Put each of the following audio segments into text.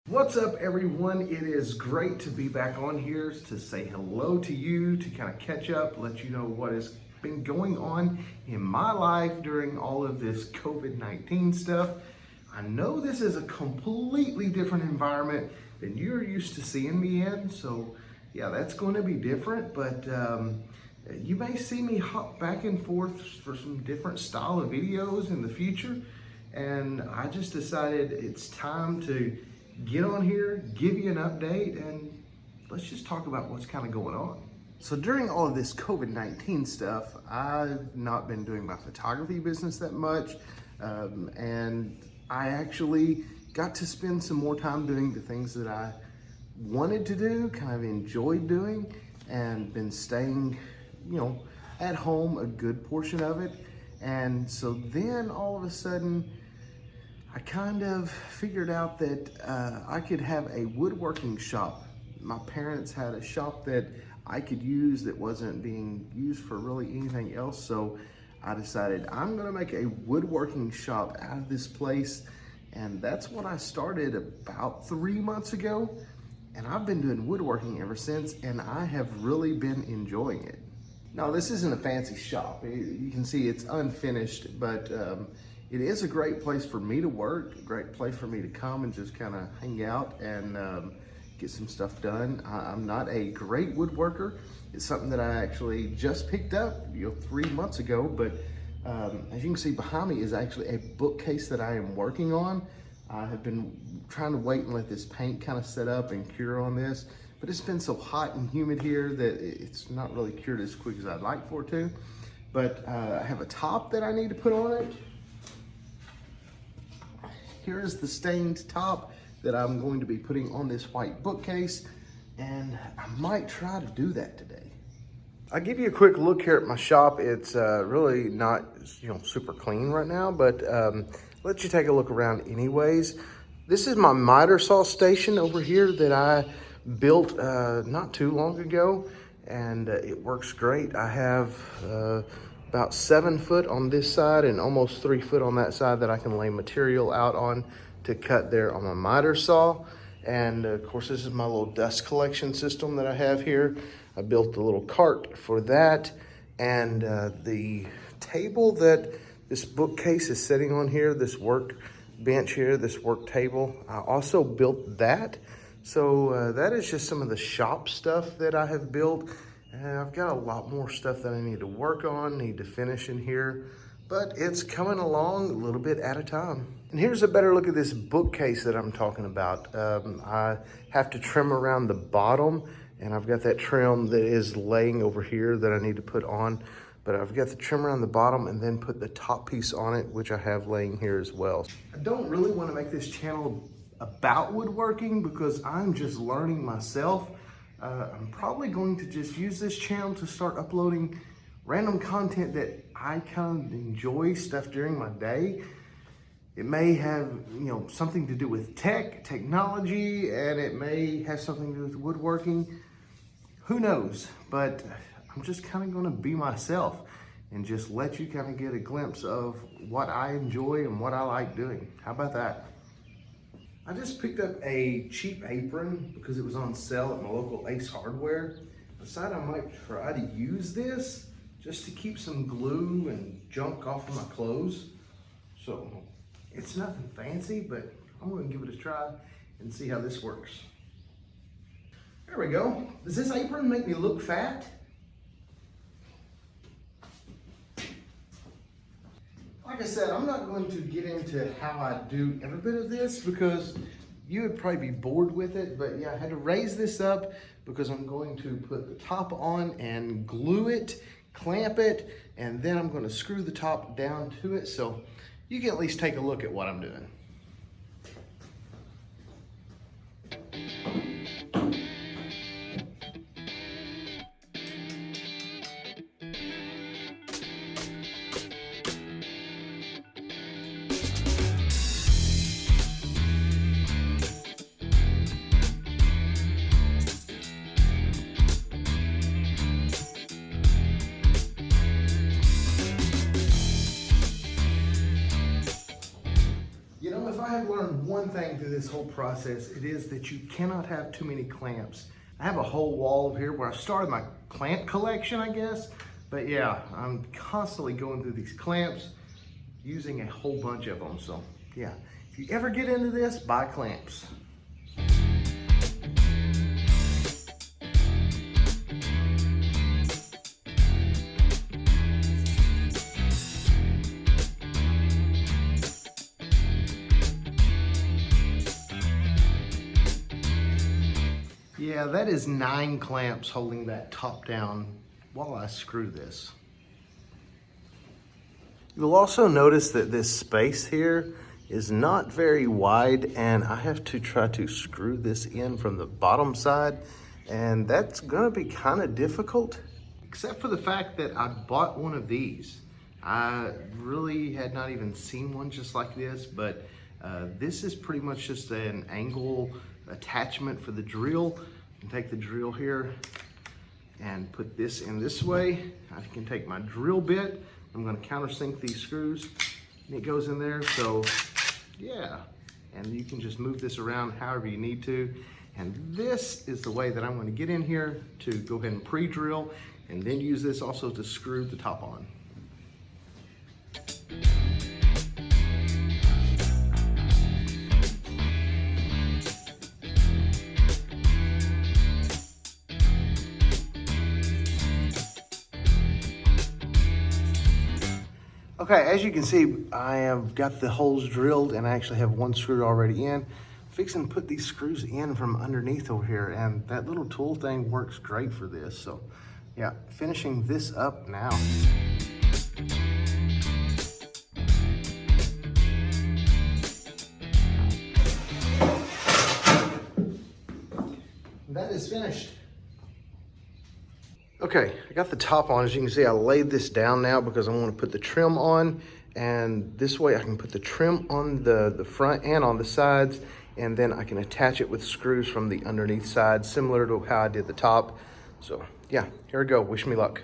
What's up, everyone? It is great to be back on here to say hello to you, to kind of catch up, let you know what has been going on in my life during all of this COVID-19 stuff. I know this is a completely different environment than you're used to seeing me in, so yeah, that's going to be different, but you may see me hop back and forth for some different style of videos in the future, and I just decided it's time to get on here, give you an update, and let's just talk about what's kind of going on. So during all of this COVID-19 stuff, I've not been doing my photography business that much, and I actually got to spend some more time doing the things that I wanted to do, kind of enjoyed doing, and been staying, at home a good portion of it. And so then all of a sudden, I kind of figured out that I could have a woodworking shop. My parents had a shop that I could use that wasn't being used for really anything else. So I decided I'm gonna make a woodworking shop out of this place. And that's what I started about 3 months ago. And I've been doing woodworking ever since, and I have really been enjoying it. Now, this isn't a fancy shop. You can see it's unfinished, but it is a great place for me to work, a great place for me to come and just kind of hang out and get some stuff done. I'm not a great woodworker. It's something that I actually just picked up 3 months ago, but as you can see behind me is actually a bookcase that I am working on. I have been trying to wait and let this paint kind of set up and cure on this, but it's been so hot and humid here that it's not really cured as quick as I'd like for it to. But I have a top that I need to put on it. Here's the stained top that I'm going to be putting on this white bookcase, and I might try to do that today. I'll give you a quick look here at my shop. It's really not super clean right now, but let you take a look around anyways. This is my miter saw station over here that I built not too long ago, and it works great. I have about 7 foot on this side and almost 3 foot on that side that I can lay material out on to cut there on my miter saw. And of course, this is my little dust collection system that I have here. I built a little cart for that. And the table that this bookcase is sitting on here, this work bench here, this work table, I also built that. So that is just some of the shop stuff that I have built. And I've got a lot more stuff that I need to work on, need to finish in here, but it's coming along a little bit at a time. And here's a better look at this bookcase that I'm talking about. I have to trim around the bottom, and I've got that trim that is laying over here that I need to put on, but I've got the trim around the bottom and then put the top piece on it, which I have laying here as well. I don't really want to make this channel about woodworking because I'm just learning myself. I'm probably going to just use this channel to start uploading random content that I kind of enjoy, stuff during my day. It may have, something to do with technology, and it may have something to do with woodworking. Who knows? But I'm just kind of going to be myself and just let you kind of get a glimpse of what I enjoy and what I like doing. How about that? I just picked up a cheap apron because it was on sale at my local Ace Hardware. I decided I might try to use this just to keep some glue and junk off of my clothes. So it's nothing fancy, but I'm gonna give it a try and see how this works. There we go. Does this apron make me look fat? Like I said, I'm not going to get into how I do every bit of this because you would probably be bored with it, but yeah, I had to raise this up because I'm going to put the top on and glue it, clamp it, and then I'm going to screw the top down to it so you can at least take a look at what I'm doing. I've learned one thing through this whole process. It is that you cannot have too many clamps. I have a whole wall over here where I started my clamp collection, I guess. But yeah, I'm constantly going through these clamps, using a whole bunch of them. So yeah, if you ever get into this, buy clamps. Yeah, that is 9 clamps holding that top down while I screw this. You'll also notice that this space here is not very wide, and I have to try to screw this in from the bottom side, and that's gonna be kind of difficult, except for the fact that I bought one of these. I really had not even seen one just like this, but this is pretty much just an angle attachment for the drill. I can take the drill here and put this in this way. I can take my drill bit. I'm gonna countersink these screws and it goes in there. So yeah, and you can just move this around however you need to. And this is the way that I'm gonna get in here to go ahead and pre-drill, and then use this also to screw the top on. Okay, as you can see, I have got the holes drilled and I actually have one screw already in. Fixing to put these screws in from underneath over here, and that little tool thing works great for this. So yeah, finishing this up now. That is finished. Okay, I got the top on. As you can see, I laid this down now because I want to put the trim on, and this way I can put the trim on the front and on the sides, and then I can attach it with screws from the underneath side, similar to how I did the top. So yeah, here we go. Wish me luck.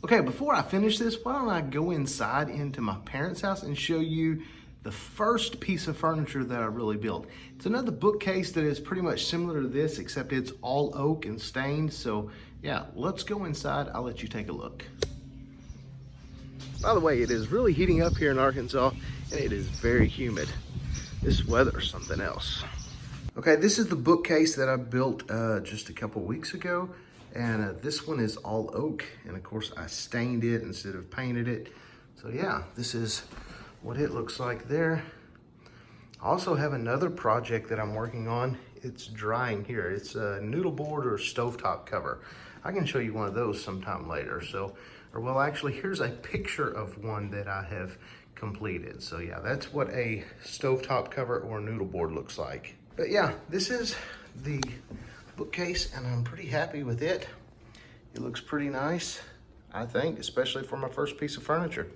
Okay, before I finish this, why don't I go inside into my parents' house and show you the first piece of furniture that I really built. It's another bookcase that is pretty much similar to this, except it's all oak and stained. So yeah, let's go inside. I'll let you take a look. By the way, it is really heating up here in Arkansas, and it is very humid. This weather is something else. Okay, this is the bookcase that I built just a couple weeks ago. And this one is all oak, and of course I stained it instead of painted it. So yeah, this is what it looks like there. I also have another project that I'm working on. It's drying here. It's a noodle board or stovetop cover. I can show you one of those sometime later. So, or well, actually, here's a picture of one that I have completed. So yeah, that's what a stovetop cover or noodle board looks like. But yeah, this is the bookcase, and I'm pretty happy with it. It looks pretty nice, I think, especially for my first piece of furniture.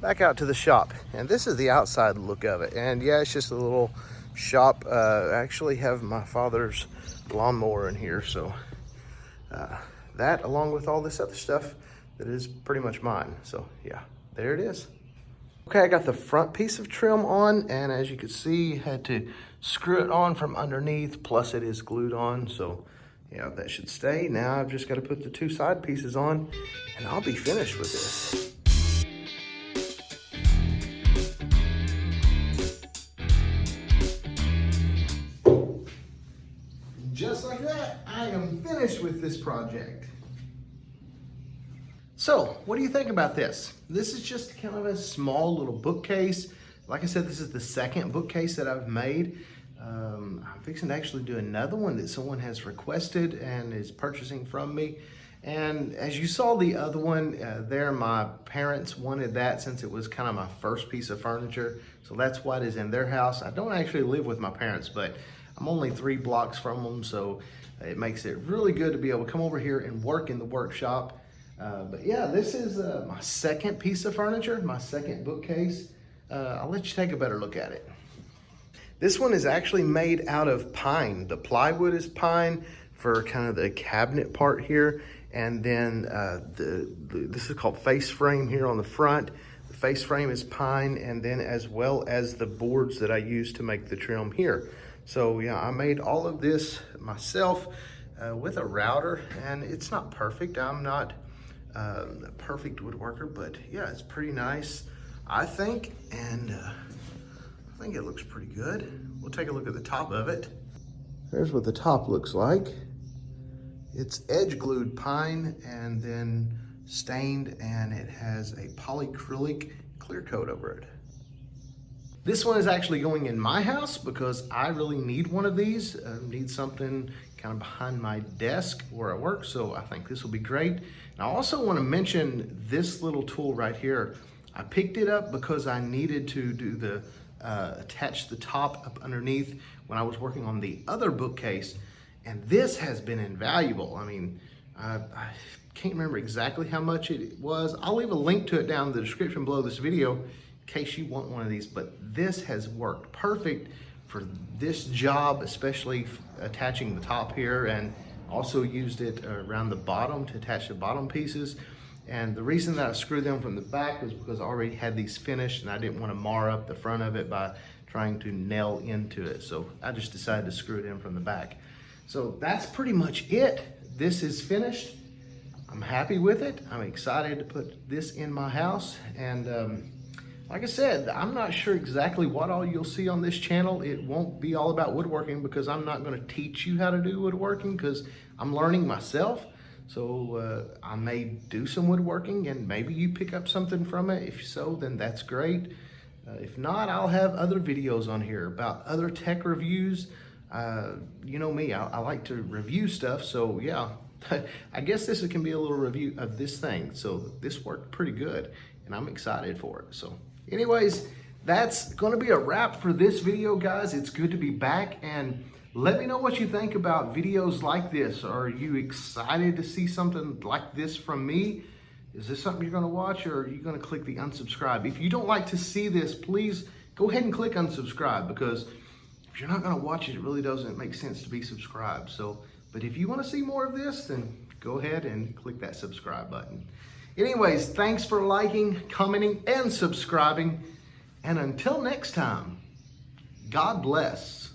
Back out to the shop, and this is the outside look of it. And yeah, it's just a little shop. I actually have my father's lawnmower in here, so that, along with all this other stuff, that is pretty much mine. So yeah, there it is. Okay, I got the front piece of trim on, and as you can see, had to screw it on from underneath, plus it is glued on, so yeah, that should stay. Now I've just got to put the 2 side pieces on, and I'll be finished with this. Just like that, I am finished with this project. So, what do you think about this? This is just kind of a small little bookcase. Like I said, this is the second bookcase that I've made. I'm fixing to actually do another one that someone has requested and is purchasing from me. And as you saw the other one there, my parents wanted that since it was kind of my first piece of furniture. So that's what is in their house. I don't actually live with my parents, but I'm only 3 blocks from them. So it makes it really good to be able to come over here and work in the workshop. But yeah, this is my second piece of furniture, my second bookcase. I'll let you take a better look at it. This one is actually made out of pine. The plywood is pine for kind of the cabinet part here. And then this is called face frame here on the front. The face frame is pine, and then as well as the boards that I use to make the trim here. So yeah, I made all of this myself with a router, and it's not perfect. I'm not a perfect woodworker, but yeah, it's pretty nice, I think, and I think it looks pretty good. We'll take a look at the top of it. There's what the top looks like. It's edge glued pine and then stained, and it has a polyacrylic clear coat over it. This one is actually going in my house because I really need one of these. Need something kind of behind my desk where I work, so I think this will be great. And I also want to mention this little tool right here. I picked it up because I needed to do the attach the top up underneath when I was working on the other bookcase. And this has been invaluable. I mean, I can't remember exactly how much it was. I'll leave a link to it down in the description below this video in case you want one of these, but this has worked perfect for this job, especially attaching the top here, and also used it around the bottom to attach the bottom pieces. And the reason that I screwed them from the back was because I already had these finished and I didn't want to mar up the front of it by trying to nail into it. So I just decided to screw it in from the back. So that's pretty much it. This is finished. I'm happy with it. I'm excited to put this in my house. And like I said, I'm not sure exactly what all you'll see on this channel. It won't be all about woodworking because I'm not gonna teach you how to do woodworking because I'm learning myself. So I may do some woodworking and maybe you pick up something from it. If so, then that's great. If not, I'll have other videos on here about other tech reviews. You know me, I like to review stuff, so yeah, I guess this can be a little review of this thing. So this worked pretty good and I'm excited for it. So anyways, that's gonna be a wrap for this video, guys. It's good to be back, and let me know what you think about videos like this. Are you excited to see something like this from me? Is this something you're gonna watch, or are you gonna click the unsubscribe? If you don't like to see this, please go ahead and click unsubscribe, because if you're not gonna watch it, it really doesn't make sense to be subscribed. So, but if you wanna see more of this, then go ahead and click that subscribe button. Anyways, thanks for liking, commenting, and subscribing. And until next time, God bless.